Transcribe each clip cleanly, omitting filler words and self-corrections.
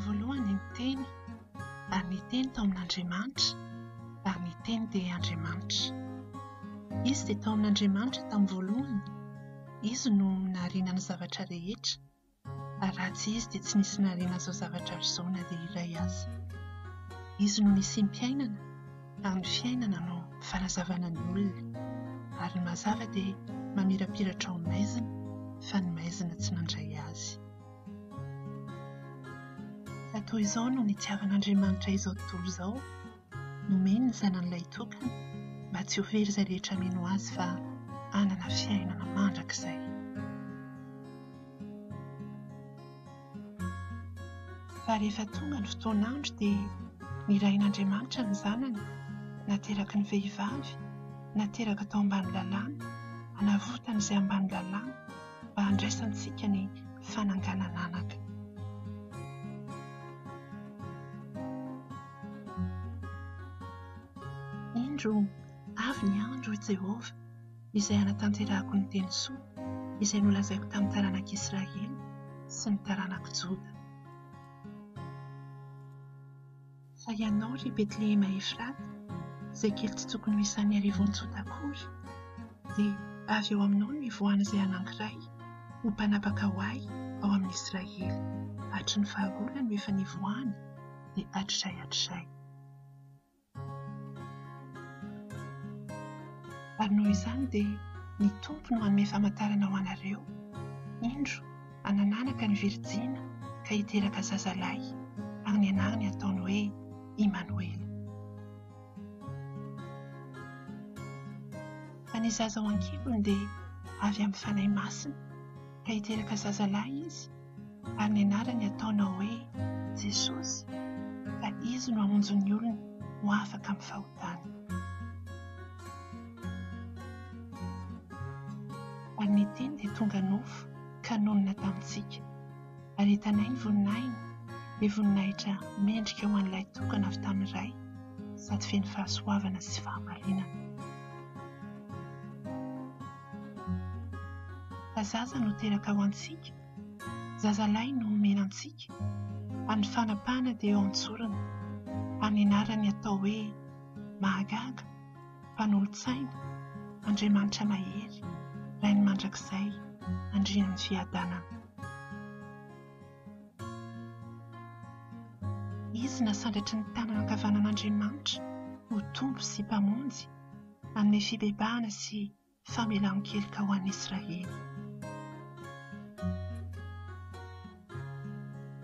voalohany ny teny, ary ny teny tao amin'Andriamanitra, ary ny teny dia Andriamanitra. Izy dia tao amin'Andriamanitra tamin'ny voalohany. Izy no nahariana ny zavatra rehetra, ary ratsy izy dia tsy nisy nahariana izao zavatra izao na dia iray aza. Izy no nisiam-piainana, ary ny fiainana no fanazavana ny olona, ary ny mazava dia mamirapiratra ao maizina, fa ny maizina tsy nandray azy. Toy izao no nitiavan'Andriamanitra izao tontolo izao, nomeny ny zanan'ilay tokana mba tsy ho very izay rehetra mino azy fa hanana fiainana mandrakizay. Fa rehefa tonga ny fotoan'andro dia nirain'Andriamanitra ny zanany, nateraky ny vehivavy, nateraka tao ambany lalàna, hanavotana izay ambany lalàna mba handraisantsika ny fananganana anaka. Indro avy ny andro i Jehovah izay hanatanterahako ny teny soa izay nolazaiko tamin'ny taranak'Israely sy ny taranaka Joda. Fa ianao ry Betlehema Efrata, izay kely tsy tokony ho isan'ny arivon'ny Joda akory, dia avy eo aminao no ivoahana izay anankiray ho mpanapaka ho ahy ao amin'ny Israely. Hatry ny fahagola no efa nivoahana dia hatrizay. Ary noho izany dia ny Tompo no manome famantarana ho anareo. Indro hanananaka ny Virjina ka hiteraka zazalahy, ary ny anarany ataony hoe Immanuel. Fa ny zaza ao an-kibony dia avy amin'ny fanahy masina ka hiteraka zazalahy izy, ary ny anarany ataonao hoe Jesosy, fa izy no hamonjy ny olona ho afaka amin'ny fahotana. Ary ny teny dia tonga nofo ka nonina tamintsika, ary hitanay ny voninahiny, ny voninahitra mendrika ho an'ilay tokana avy tamin'ny ray, sady feno fahasoavana sy fahamarinana. Fa zaza no teraka ho antsika, zazalahy no omena antsika, ary ny fanapahana dia eo an-tsorona, ary ny anarany atao hoe Mahagaga, Mpanolontsaina, Andriamanitra mahery, Rainy mandrakizay, Andrianan'ny fiadanana. Izy nasandratry ny tanana ankavanan'Andriamanitra ho tompo sy mpamonjy, hanome fibebahana sy famelan-keloka ho an'ny Israely.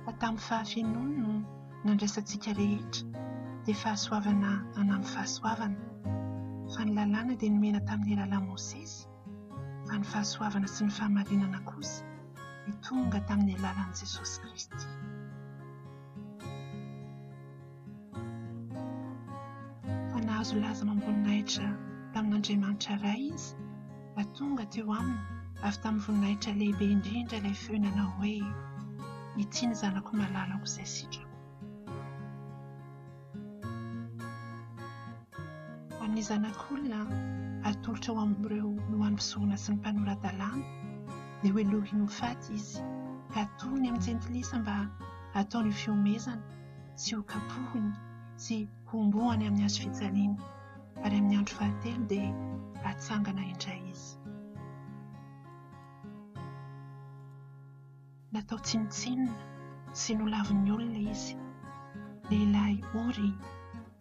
Fa tamin'ny fahafenoany no nandraisantsika rehetra dia fahasoavana anamy fahasoavana, fa ny lalàna dia nomena tamin'ny alalan'i Mosesy, fa ny fahasoavana sy ny fahamarinana kosa dia tonga tamin'ny alalan'i Jesosy Kristy. Fa nahazo laza mamboninahitra tamin'Andriamanitra ray izy, fa tonga teo aminy avy tamin'ny voninahitra lehibe indrindra ilay fenanao hoe ity ny zanako malalako izay sitrako. Ny zanak'olona atolotra ho amin'ireo lohan'nypisoana sy ny mpanora-dalàna dia hoelohiny ho faty izy, ka atony amin'ny jentilisa mba ataony ho fiomezana sy ho kapohiny sy hombohany amin'ny hazo fijaliana, ary amin'ny andro fahatelo dia hatsangana indray izy. Natao tsinitsinina sy nolavin'ny olona izy, lehilahy ory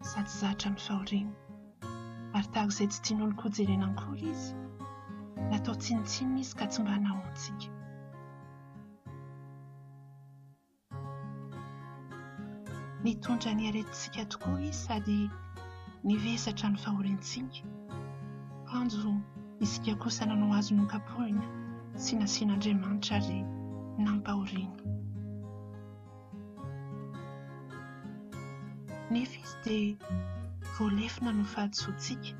sady zatra amin'ny fahoriana, ary tahaka izay tsy tian'olo koa jerena akory izy, natao tsinitsinina izy ka tsy mba nahoantsika. Nitondra ny aretintsika tokoa izy sady nivesatra ny fahoriantsika, kanjo isika kosa nanao azy nokapohina sy nasian'Andriamanitra ary nampahoriana. Nefa izy dia voalefina no fahatsontsika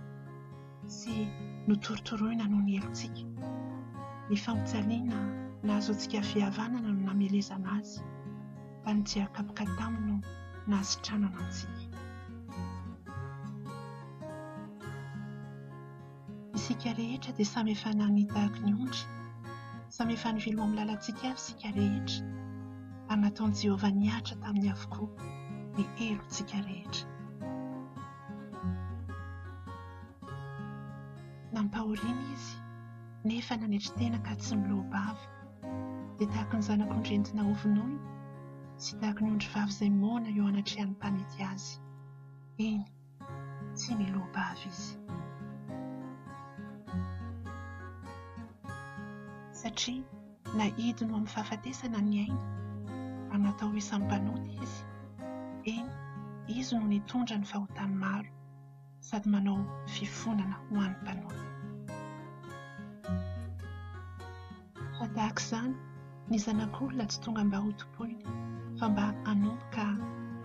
sy notorotoroina no ny helontsika. Ny fampijaliana nahazo antsika fihavanana no namelezana azy, fa ny tsy hakapoka taminy no nahasitranana antsika. Isika rehetra dia samy efa nany tahaka ny ondry, samy efa nivelo amin'ny lalantsika avy isika rehetra, ary nataon'i Jehovah niatra taminy avokoa ny helontsika rehetra. Nampahoriana izy nefa nanetry-tena ka tsy milobava, dia tahaka ny zanak'ondrentina ovonoina sy tahaka ny ondry vavy izay moana eo anatrehan'ny mpanety azy. Eny, tsy milobava izy. Satria nahidiny amin'ny fahafatesana ny aina ary natao isan'ny mpanota izy. Eny, izy no nitondra ny fahotany maro sady manao fifonana ho an'ny mpanota. Fa tahaka izany, ny zanak'olona tsy tonga mba ho topoina, fa mba hanomboka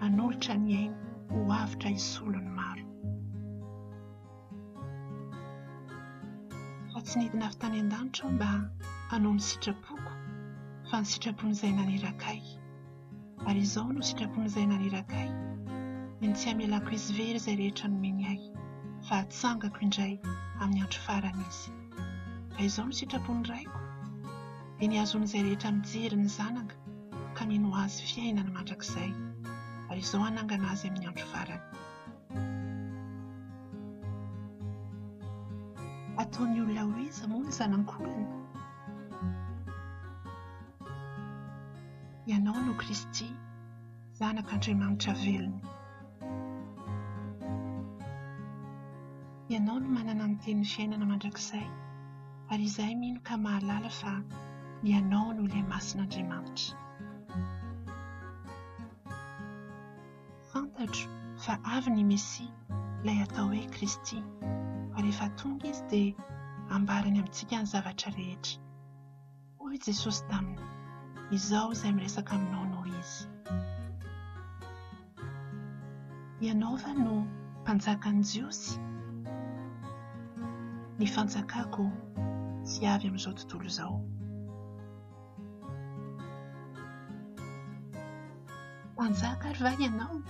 hanolotra ny aina ho avitra hisolo ny maro. Fa tsy nidina avy tany an-danitra mba hanao ny sitrapoko, fa ny sitrapon'izay nanerakay. Ary izao no sitrapon'izay nanerakay, ny tsy hamelako izy very izay rehetra nomeny ahy, fa hatsangako indray amin'ny andro farany izy. Fa izao no sitrapony raiko, dia ny azon'izay rehetra mijery ny zanaka ka mino azy fiainana mandrakizay, ary izao hanangana azy amin'ny andro farany. Ataon'ny olona ho iza moa ny zanak'olona? Ianao no Kristy, zanak'Andriamanitra velona. Ianao no manana ny tenin'ny fiainana mandrakizay, ary izahay mino ka mahalala fa ianao no ilay masin'Andriamanitra. Fantatro fa avy ny Mesia, ilay atao hoe Kristy, ary rehefa tonga izy dia ambarany amintsika ny zavatra rehetra. Hoy Jesosy taminy, izao izay miresaka aminao noho izy. Ianao va no mpanjakan'ny Jiosy? Ny fanjakako tsy avy amin'izao tontolo izao. Mpanjaka ary va ianao?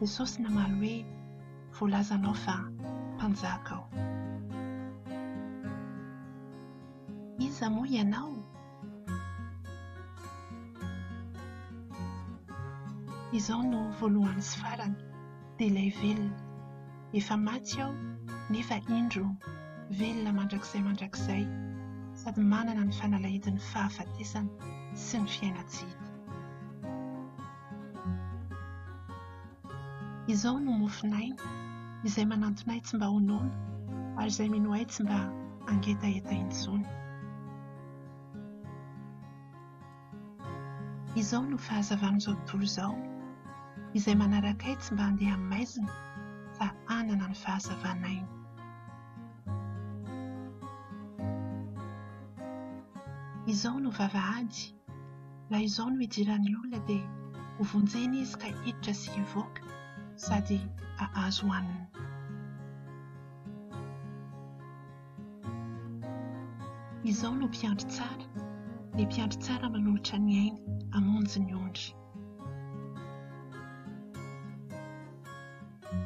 Jesosy namaly hoe voalazanao fa mpanjaka aho. Iza moa ianao? Izao no voalohany sy farany, dia ilay velona. Efa maty aho, nefa indro velona mandrakizay, sady manana ny fanalahidin'ny fahafatesana sy ny fiaina-tsy-hita. Izao no mofonay izay manantonay tsy mba ho noana, ary izay mino ahy tsy mba angetaeta intsony. Izao no fahazavan'izao tontolo izao, izay manaraka ahy tsy mba handeha amin'ny maizina, fa hanana ny fahazavanainy. Izao no vavahady, raha izao no hidiran'ny olona dia ho vonjena izy ka hiditra sy hivoaka, sady ahazo hohanina. Izao no mpiandry tsara, ny mpiandry tsara manolotra ny aina hamonjy ny ondry.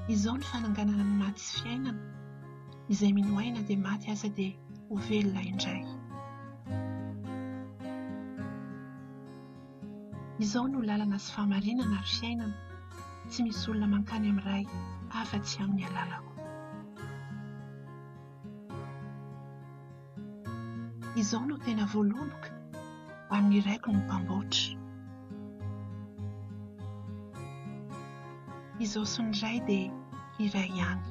Izao ny fananganana ny maty sy fiainana, izay mino aina dia maty aza dia ho velona indray. Izao no lalana sy fahamarinana ary fiainana, tsy misy olona mankany amin'ny ray afa-tsy amin'ny alalako. Izao no tena voaloloka, ary ny raiko no mpamboatra. Izao sy ny ray dia iray ihany.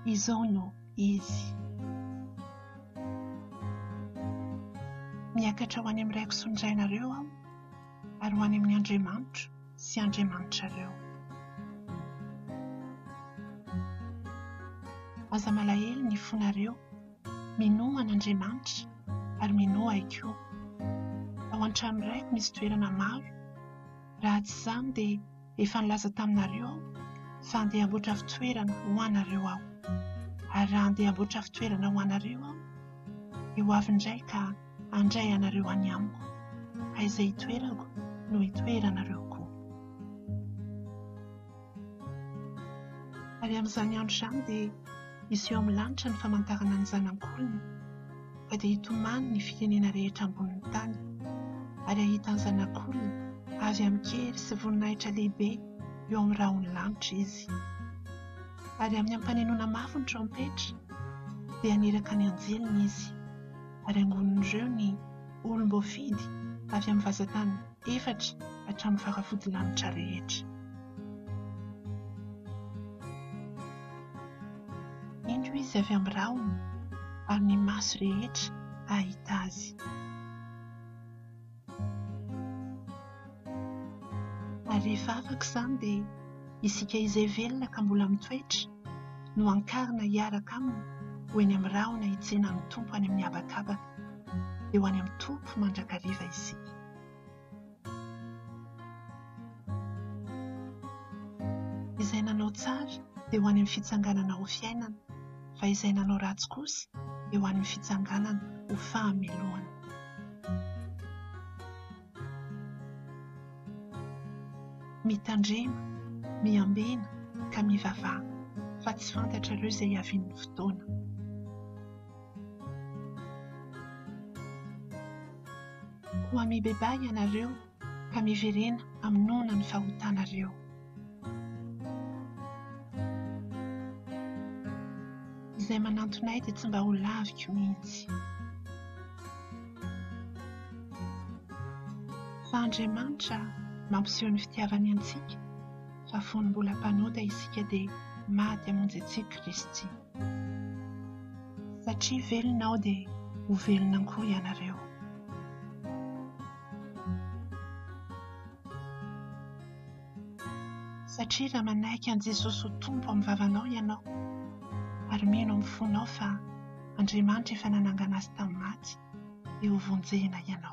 Izao no izy. Miakatra ho any amin'ny raiko sy ny rainareo aho, ary ho any amin'ny Andriamanitra sy Andriamanitrareo. Aza malahelo ny fonareo, minoa an'Andriamanitra ary minoa ahy koa. Ao an-trano raiko misy toerana maro, raha tsy izany dia efa nilaza taminareo aho fa andeha hamboatra fitoerana ho anareo aho. Ary raha andeha hamboatra fitoerana ho anareo aho, eo avy indray ka handray anareo any amiko, ka izay hitoerako no hitoeranareo koa. Ary amin'izany andro izany dia misy eo amin'ny lanitra ny famantarana ny zanak'olona, ka dia hitomany ny firenena rehetra ambonin'ny tany ary ahita ny zanak'olona avy amin'ny kely sy voninahitra lehibe eo amin'ny rahony lanitra izy. Ary amin'ny ampanenoana mafy ny trompetra dia aniraka ny anjeliny izy ary angonin'ireo ny olom-boafidy avy amin'ny vazantany efatra hatramin'ny faravodilanitra rehetra. Indro izy avy amin'ny rahony ary ny maso rehetra ahita azy. Ary rehefa afaka izany dia isika izay velona ka mbola mitoetra no ankarina hiaraka aminy ho eny amin'ny rahona hitsena ny tompo any amin'ny habakabaka dia ho any amin'ny tompo mandrakariva isika. Izay nanao tsara dia ho any amin'ny fitsanganana ho fiainana, fa izay nanao ratsy kosa dia ho any amin'ny fitsanganana ho fahamelohana. Mitandrema, miambena ka mivavaha, fa tsy fantatra ireo izay havian'ny fotoana. Koa mibebay ianareo ka miverena amin'ny noana ny fahotanareo. Izay manantonay dia tsy mba ho laviko mihitsy. Fa Andriamanitra mampiseho ny fitiavany antsika, fa fony mbola mpanota isika dia maty hamonjy antsika Kristy. Satria velona aho dia ho velona koa ianareo. Satria raha manaiky an Jesosy ho tompo amin'ny vavanao ianao, ary mino amin'ny fonao fa Andriamanitra efa nanangana azy tamin'ny maty, dia ho vonjena ianao.